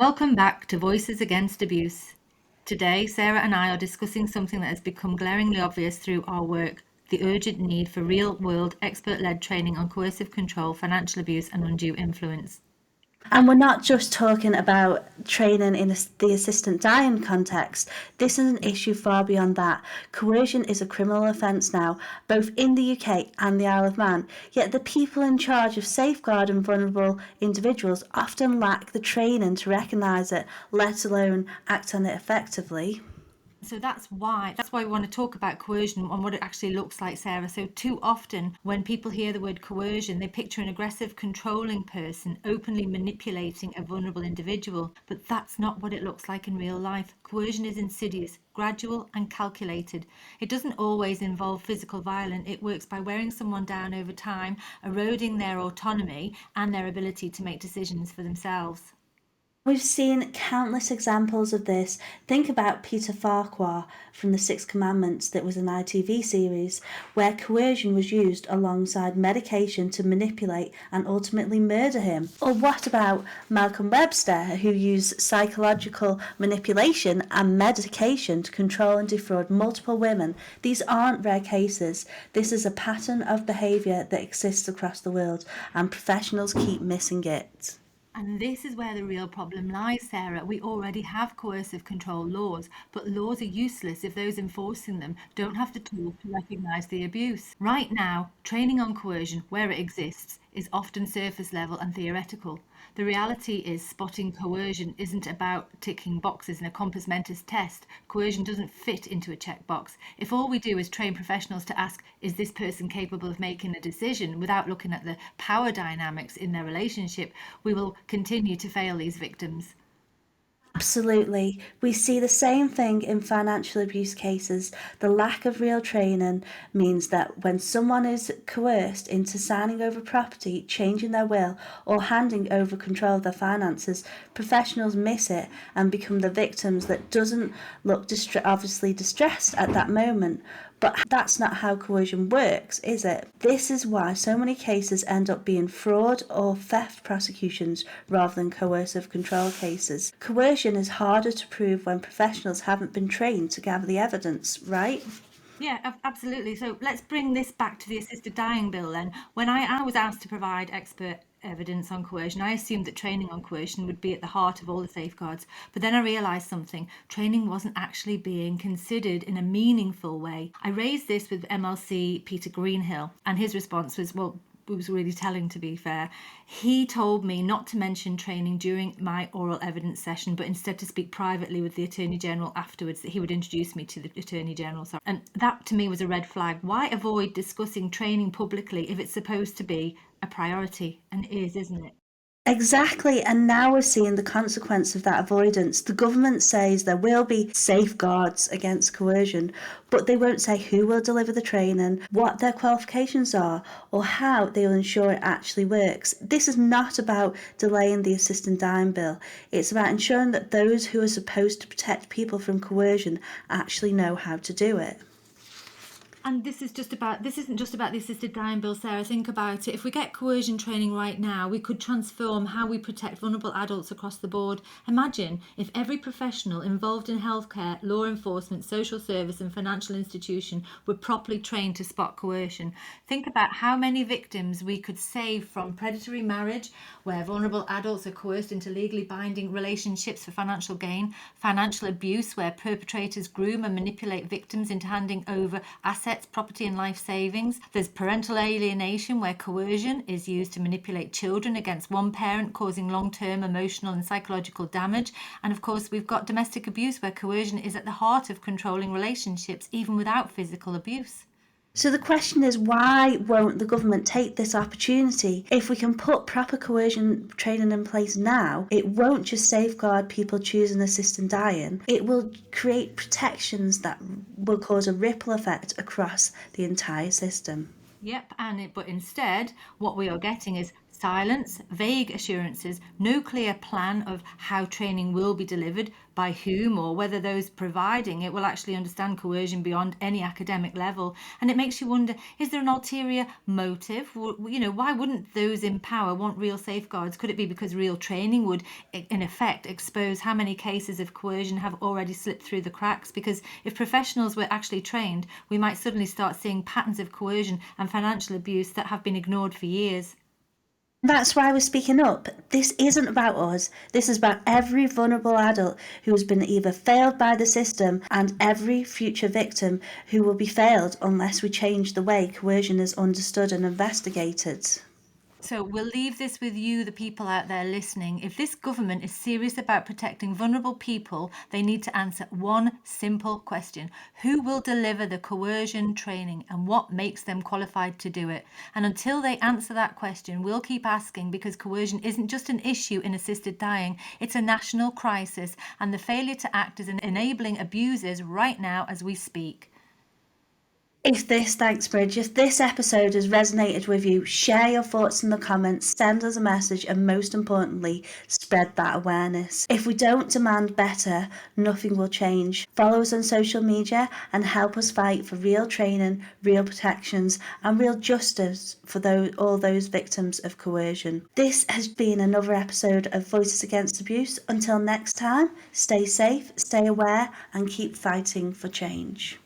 Welcome back to Voices Against Abuse. Today, Sarah and I are discussing something that has become glaringly obvious through our work, the urgent need for real-world, expert-led training on coercive control, financial abuse and undue influence. And we're not just talking about training in the assistant dying context. This is an issue far beyond that. Coercion is a criminal offence now, both in the UK and the Isle of Man. Yet the people in charge of safeguarding vulnerable individuals often lack the training to recognise it, let alone act on it effectively. So that's why we want to talk about coercion and what it actually looks like, Sarah. So too often when people hear the word coercion, they picture an aggressive, controlling person openly manipulating a vulnerable individual. But that's not what it looks like in real life. Coercion is insidious, gradual and calculated. It doesn't always involve physical violence. It works by wearing someone down over time, eroding their autonomy and their ability to make decisions for themselves. We've seen countless examples of this. Think about Peter Farquhar from The Six Commandments, that was an ITV series, where coercion was used alongside medication to manipulate and ultimately murder him. Or what about Malcolm Webster, who used psychological manipulation and medication to control and defraud multiple women? These aren't rare cases. This is a pattern of behaviour that exists across the world, and professionals keep missing it. And this is where the real problem lies, Sarah. We already have coercive control laws, but laws are useless if those enforcing them don't have the tools to recognise the abuse. Right now, training on coercion, where it exists, is often surface level and theoretical. The reality is spotting coercion isn't about ticking boxes in a compos mentis test. Coercion doesn't fit into a checkbox. If all we do is train professionals to ask, is this person capable of making a decision, without looking at the power dynamics in their relationship, we will continue to fail these victims. Absolutely. We see the same thing in financial abuse cases. The lack of real training means that when someone is coerced into signing over property, changing their will, or handing over control of their finances, professionals miss it and become the victims that doesn't look obviously distressed at that moment. But that's not how coercion works, is it? This is why so many cases end up being fraud or theft prosecutions rather than coercive control cases. Coercion is harder to prove when professionals haven't been trained to gather the evidence, right? Yeah, absolutely. So let's bring this back to the assisted dying bill then. When I was asked to provide expert evidence on coercion, I assumed that training on coercion would be at the heart of all the safeguards. But then I realised something. Training wasn't actually being considered in a meaningful way. I raised this with MLC Peter Greenhill, and his response was, well, it was really telling, to be fair. He told me not to mention training during my oral evidence session, but instead to speak privately with the Attorney General afterwards, that he would introduce me to the Attorney General. And that to me was a red flag. Why avoid discussing training publicly if it's supposed to be a priority? And it is, isn't it? Exactly, and now we're seeing the consequence of that avoidance. The government says there will be safeguards against coercion, but they won't say who will deliver the training, what their qualifications are, or how they will ensure it actually works. This is not about delaying the assisted dying bill. It's about ensuring that those who are supposed to protect people from coercion actually know how to do it. And this isn't just about the assisted dying bill, Sarah. Think about it. If we get coercion training right now, we could transform how we protect vulnerable adults across the board. Imagine if every professional involved in healthcare, law enforcement, social service and financial institution were properly trained to spot coercion. Think about how many victims we could save from predatory marriage, where vulnerable adults are coerced into legally binding relationships for financial gain, financial abuse, where perpetrators groom and manipulate victims into handing over assets, property and life savings. There's parental alienation, where coercion is used to manipulate children against one parent, causing long-term emotional and psychological damage. And of course, we've got domestic abuse, where coercion is at the heart of controlling relationships, even without physical abuse. So the question is, why won't the government take this opportunity? If we can put proper coercion training in place now, it won't just safeguard people choosing assisted dying, it will create protections that will cause a ripple effect across the entire system. Yep, but instead, what we are getting is silence, vague assurances, no clear plan of how training will be delivered, by whom, or whether those providing it will actually understand coercion beyond any academic level. And it makes you wonder, is there an ulterior motive? Why wouldn't those in power want real safeguards? Could it be because real training would, in effect, expose how many cases of coercion have already slipped through the cracks? Because if professionals were actually trained, we might suddenly start seeing patterns of coercion and financial abuse that have been ignored for years. That's why we're speaking up. This isn't about us. This is about every vulnerable adult who has been either failed by the system and every future victim who will be failed unless we change the way coercion is understood and investigated. So we'll leave this with you, the people out there listening. If this government is serious about protecting vulnerable people, they need to answer one simple question. Who will deliver the coercion training and what makes them qualified to do it? And until they answer that question, we'll keep asking, because coercion isn't just an issue in assisted dying, it's a national crisis, and the failure to act is enabling abuses right now as we speak. Thanks, Bridge. If this episode has resonated with you, share your thoughts in the comments, send us a message, and most importantly, spread that awareness. If we don't demand better, nothing will change. Follow us on social media and help us fight for real training, real protections, and real justice for all those victims of coercion. This has been another episode of Voices Against Abuse. Until next time, stay safe, stay aware, and keep fighting for change.